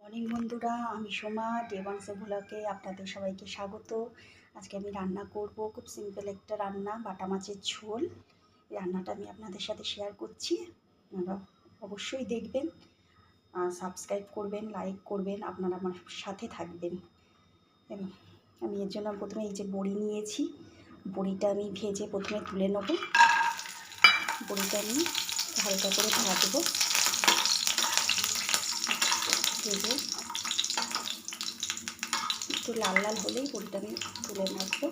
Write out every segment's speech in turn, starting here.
Morning বন্ধুরা, আমি সোমা দেবাংশ ভ্লগে আপনাদের সবাইকে স্বাগত। আজকে আমি রান্না করব খুব সিম্পল একটা রান্না, বাটা মাছের ঝোল। এই রান্নাটা আমি আপনাদের সাথে শেয়ার করছি। আপনারা অবশ্যই দেখবেন, সাবস্ক্রাইব করবেন, লাইক করবেন, আপনারা আমার সাথে থাকবেন। এবং আমি এর জন্য প্রথমে এই যে বড়ি নিয়েছি, বড়িটা আমি ভেজে প্রথমে তুলে নেব। বড়িটা আমি হালকা করে ভাজবো, ভেজে একটু লাল লাল হলেই বড়িটা আমি তুলে রাখবো।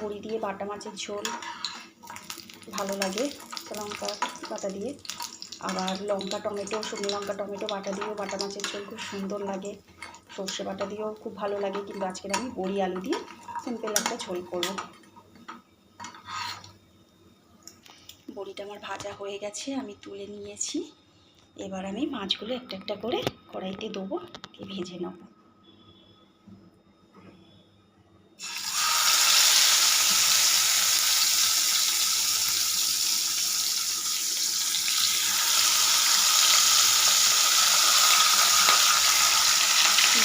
বড়ি দিয়ে বাটা মাছের ঝোল ভালো লাগে লঙ্কা বাটা দিয়ে, আবার লঙ্কা টমেটো, শুকনো লঙ্কা টমেটো বাটা দিয়েও বাটা মাছের ঝোল খুব সুন্দর লাগে, সর্ষে বাটা দিয়েও খুব ভালো লাগে। কিন্তু আজকে আমি বড়ি আলু দিয়ে সিম্পল একটা ঝোল করব। বড়িটা আমার ভাজা হয়ে গেছে, আমি তুলে নিয়েছি। এবার আমি মাছগুলো একটা একটা করে কড়াইতে দেবো, দিয়ে ভেজে নেব।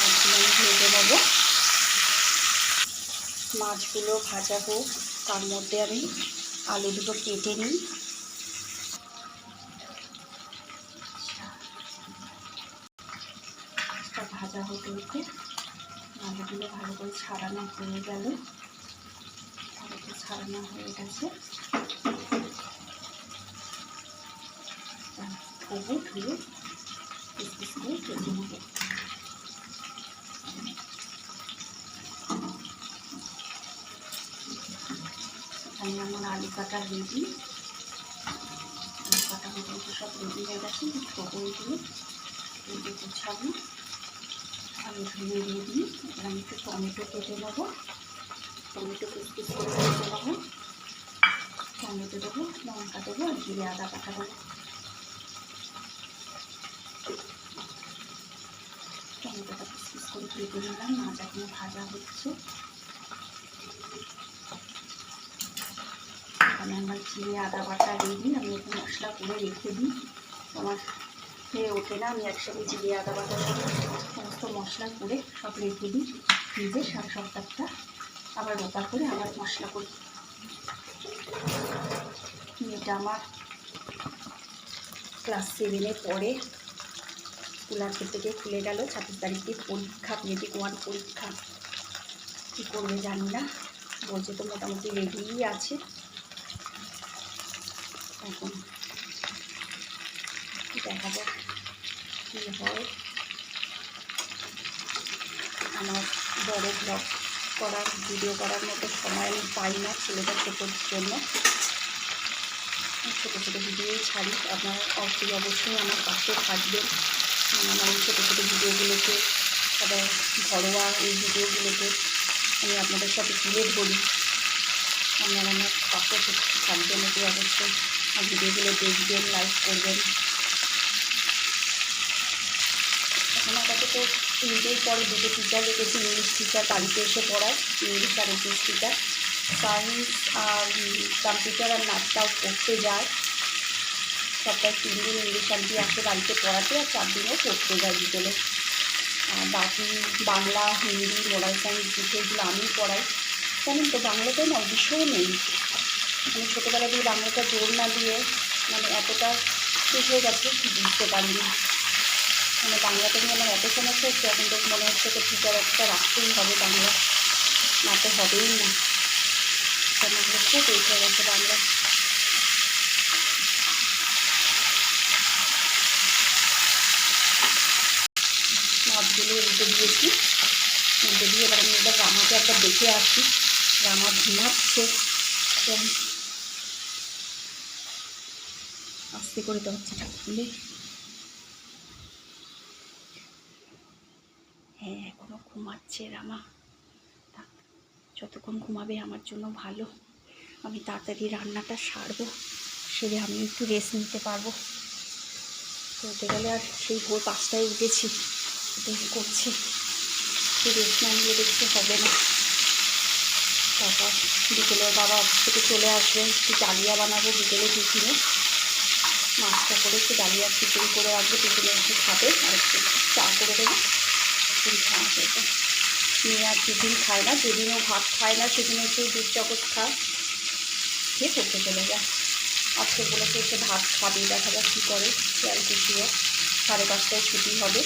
মাছগুলো আমি ভেজে নেব। মাছগুলো ভাজা হোক, তার মধ্যে আমি আলু দুটো কেটে নিই। ভাজা হতে হতে আলুগুলো ভালো করে ছাড়ানো হয়ে গেল, ভালো করে ছাড়ানো হয়ে গেছে। ধুয়ে ধুয়ে পিস পিস করে কেটে নেব। এখানে আমার আলু কাটা রেডি, আলু কাটা মোটামুটি সব রেডি হয়ে গেছে। ছোটো দিয়ে রেডি গুছাবো, আলু ধুয়ে রেডি। এবার আমি একটু টমেটো কেটে নেবো, টমেটো পিস পিস করে কেটে নেবো। টমেটো দেবো, লঙ্কা দেবো, আর জিরে আদা বাটা দেবো। টমেটোটা পিস পিস করে কেটে নিলাম, মাছ এখনো ভাজা হচ্ছে। এখানে আমার জিরে আদা বাটা রেডি। আমি একটু মশলা করে রেখে দিই, আমার হয়ে ওঠে না। আমি একসাথে জিরে আদা বাটা সমস্ত মশলা করে সব রেখে দিই ফ্রিজে, সারা সপ্তাহটা আবার রোপা করে আবার মশলা করি। মেয়েটা আমার ক্লাস 7-এ পড়ে, স্কুল আজকের থেকে খুলে গেল। 26 তারিখে পরীক্ষা, পেডিক 1 পরীক্ষা। কী করবে জানি না, বলছে তো মোটামুটি রেডিই আছে। এখন দেখা যাক কী হয়। আমার বড় ব্লগ করার, ভিডিও করার মতো সময় আমি পাই না ছেলেটা ছোটোর জন্য। ছোটো ছোটো ভিডিওই ছাড়ি। আপনারা অবশ্যই আমার পাশে থাকবেন। আমার এই ছোটো ছোটো ভিডিওগুলোকে, আবার ঘরোয়া এই ভিডিওগুলোকে আমি আপনাদের সাথে তুলে ধরি। আপনারা আমার পাশে থাকবেন, এটি অবশ্যই আর ভিডিওগুলো দেখবেন, লাইক করবেন। এখন আপাতত তিনটেই পরে দুটো টিচার রেখেছি, ইংলিশ টিচার বাড়িতে এসে পড়ায়, ইংলিশ আর ইংলিশ টিচার। সায়েন্স আর কম্পিউটার আর নাচটাও পড়তে যায়। সপ্তাহে 3 দিন ইংলিশ আন্টি আসে বাড়িতে পড়াতে, আর 4 দিনও পড়তে যায় বিকেলে। আর বাকি বাংলা, হিন্দি, মোরাল সায়েন্স বিষয়গুলো আমি পড়াই। জানেন তো, বাংলাতে না বিষয় নেই। আমি ছোটোবেলা দিয়ে বাংলাটা জোর না দিয়ে এতটা শেষ হয়ে গেছে বুঝতে পারিনি। বাংলাটা নিয়ে আমার এত সমস্যা হচ্ছে, এখন তো মনে হচ্ছে তো টিচার একটা রাখতেই হবে, বাংলা না তো হবেই না। আমার খুব এই হয়ে গেছে বাংলা। মাছগুলো উল্টে দিয়েছি, উল্টে দিয়ে এবার আমি একবার রামাকে একবার দেখে আসি। রামা ঘুমাচ্ছে, আস্তে করে দরজাটা খুলে। হ্যাঁ, এখনও ঘুমাচ্ছে রামা। যতক্ষণ ঘুমাবে আমার জন্য ভালো। আমি তাড়াতাড়ি রান্নাটা সারবো, সেরে আমি একটু রেস্ট নিতে পারবো। উঠে গেলে আর সেই ভোর 5টায় উঠেছি, এটাই করছি, একটু রেস্ট না নিলে দেখতে হবে না। তারপর বিকেলে বাবা অফিস থেকে চলে আসবে, একটু ডালিয়া বানাবো বিকেলে টিফিনে। মাছটা করে একটু ডালিয়া খিচুড়ি করে রাখবো, টিফিনে একটু খাবে, আর একটু চা করে দেবো, টিফিন খাওয়া হয়েছে। মেয়ে আর টিফিন খায় না, যেদিনও ভাত খায় না সেদিন একটু দুধ চকচ খায়, খেয়ে পড়তে চলে যায়। আজকে বলেছে এসে ভাত খাবে, দেখা যাক কী করে। খেয়াল খুশিও 5:30টায় ছুটি হবে।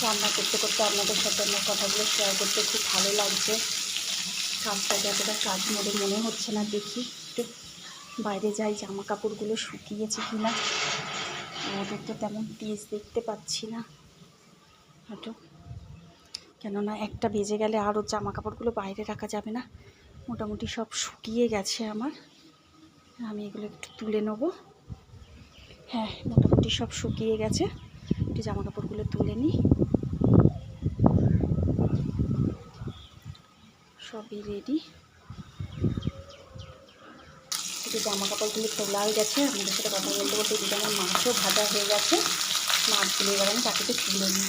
রান্না করতে করতে আপনাদের সাথে আমার কথাগুলো শেয়ার করতে খুব ভালো লাগছে। কাজটাকে এতটা কাজ মনে হচ্ছে না। দেখি একটু বাইরে যাই, জামা কাপড়গুলো শুকিয়েছে কি না। ওদের তো তেমন তেজ দেখতে পাচ্ছি না একটু, কেননা 1টা বেজে গেলে আরও জামা কাপড়গুলো বাইরে রাখা যাবে না। মোটামুটি সব শুকিয়ে গেছে আমার, আমি এগুলো একটু তুলে নেব। হ্যাঁ, মোটামুটি সব শুকিয়ে গেছে, একটু জামা কাপড়গুলো তুলে নিই। সবই রেডি, একটু জামা কাপড়গুলো তোলাও গেছে। আপনাদের সাথে কথা বলতে বলতে এদিকে আমার মাছও ভাজা হয়ে গেছে। মাছগুলো এবার আমি তাকে তুলে নিই।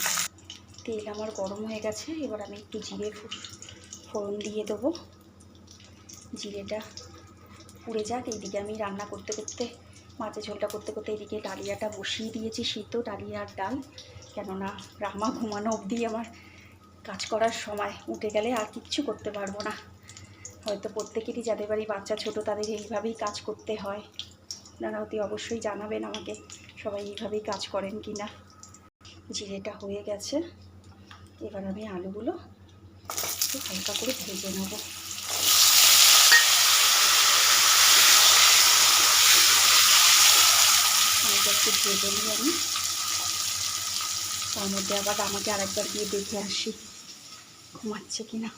তেল আমার গরম হয়ে গেছে, এবার আমি একটু জিরে ফোড়ন দিয়ে দেবো। জিরেটা পুড়ে যাক। এইদিকে আমি রান্না করতে করতে, মাছের ঝোলটা করতে করতে এদিকে ডালিয়াটা বসিয়ে দিয়েছি, সিদ্ধ ডালিয়া আর ডাল। কেননা রামা ঘুমানো অবধি আমার কাজ করার সময়, উঠে গেলে আর কিচ্ছু করতে পারবো না। হয়তো প্রত্যেকেরই যাদের বাড়ি বাচ্চা ছোট তাদের এইভাবেই কাজ করতে হয়। আপনারা অতি অবশ্যই জানাবেন আমাকে সবাই এইভাবেই কাজ করেন কি না। জিরেটা হয়ে গেছে, এবার আমি আলুগুলো একটু হালকা করে ভেজে নেব। আলুটা একটু ভেজে নিই আমি, তার মধ্যে আবার আমাকে আরেকবার গিয়ে দেখে আসি ঘুমাচ্ছে কিনা।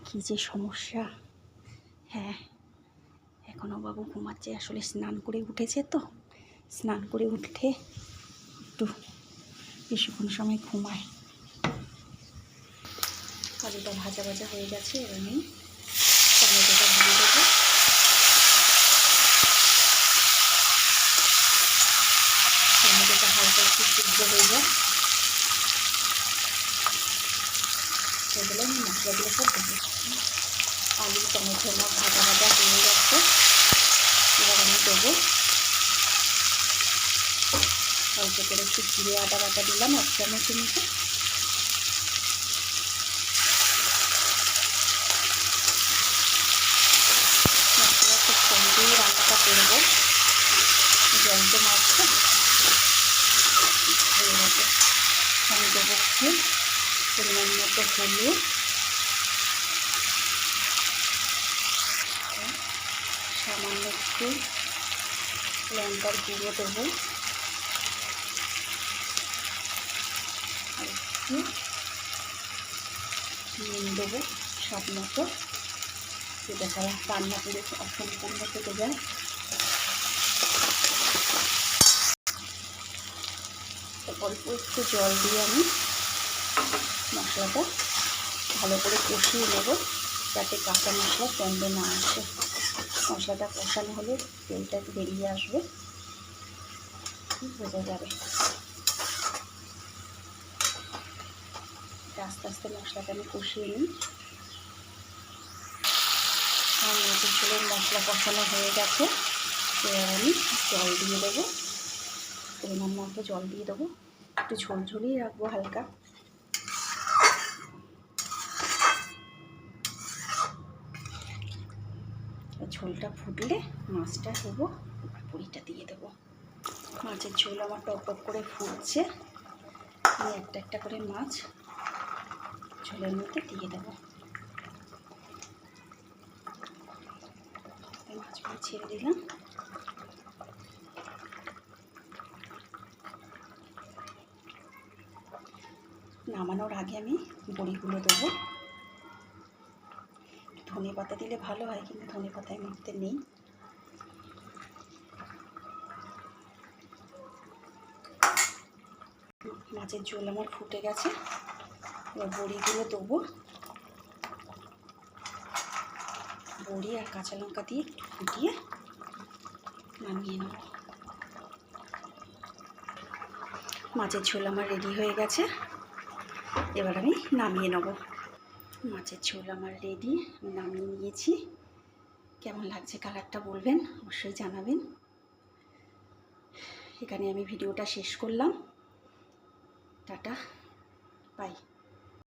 কী যে সমস্যা। হ্যাঁ, এখনও বাবু ঘুমাচ্ছে, আসলে স্নান করে উঠেছে তো, স্নান করে উঠে একটু বেশিক্ষণ সময় ঘুমায়। আলুটা ভাজা ভাজা হয়ে গেছে, এবার আমি টমেটোটা দিয়ে দেবো। টমেটোটা হালকা একটু সিদ্ধ হয়ে যায়, সেগুলো আমি মশলাগুলো সব দেবো। আলু টমেটো আমার ভাজা ভাজা হয়ে গেছে, এবার আমি দেবো অল্প করে একটু জিরে আদা বাটা দিলাম 1 চামচের মতো। মশলা খুব কম দিয়ে রান্নাটা করবো, জ্যান্ত মাছটা হয়ে গেছে। আমি দেবো একটু পরিমাণ মতো হলুদ, সামান্য একটু লঙ্কার গুঁড়ো দেবো, আর একটু নুন দেবো স্বাদ মতো। এটা ছাড়া রান্না করে অসম্পূর্ণ থেকে যায়। অল্প একটু জল দিয়ে আমি মশলাটা ভালো করে কষিয়ে নেব, যাতে কাঁচা মশলা গন্ধ না আসে। মশলাটা কষানো হলে তেলটা বেরিয়ে আসবে, বোঝা যাবে। আস্তে আস্তে মশলাটা আমি কষিয়ে নিই। আর মাছের ঝোলের মশলা কষানো হয়ে গেছে, এবার আমি জল দিয়ে দেবো, পরিমাণ মতো জল দিয়ে দেবো। একটু ঝোলঝুলিয়ে রাখবো হালকা। ঝোলটা ফুটলে মাছটা দেবো, এবার বড়িটা দিয়ে দেবো। মাছের ঝোল আমার টক টক করে ফুটছে, আমি একটা একটা করে মাছ ঝোলের মধ্যে দিয়ে দেবো। মাছগুলো ছেড়ে দিলাম। নামানোর আগে আমি বড়িগুলো দেবো। ধনে পাতা দিলে ভালো হয়, কিন্তু ধনে পাতা এই মুহূর্তে নেই। মাছের ঝোল আমার ফুটে গেছে, এবার বড়িগুলো দেবো। বড়ি আর কাঁচা লঙ্কা দিয়ে একটু ফুটিয়ে নামিয়ে নেব। মাছের ঝোল আমার রেডি হয়ে গেছে, এবার আমি নামিয়ে নেব। মাছের ঝোল আমার রেডি, আমি নামিয়ে নিয়েছি। কেমন লাগছে কালারটা বলবেন, অবশ্যই জানাবেন। এখানে আমি ভিডিওটা শেষ করলাম। Tata, by.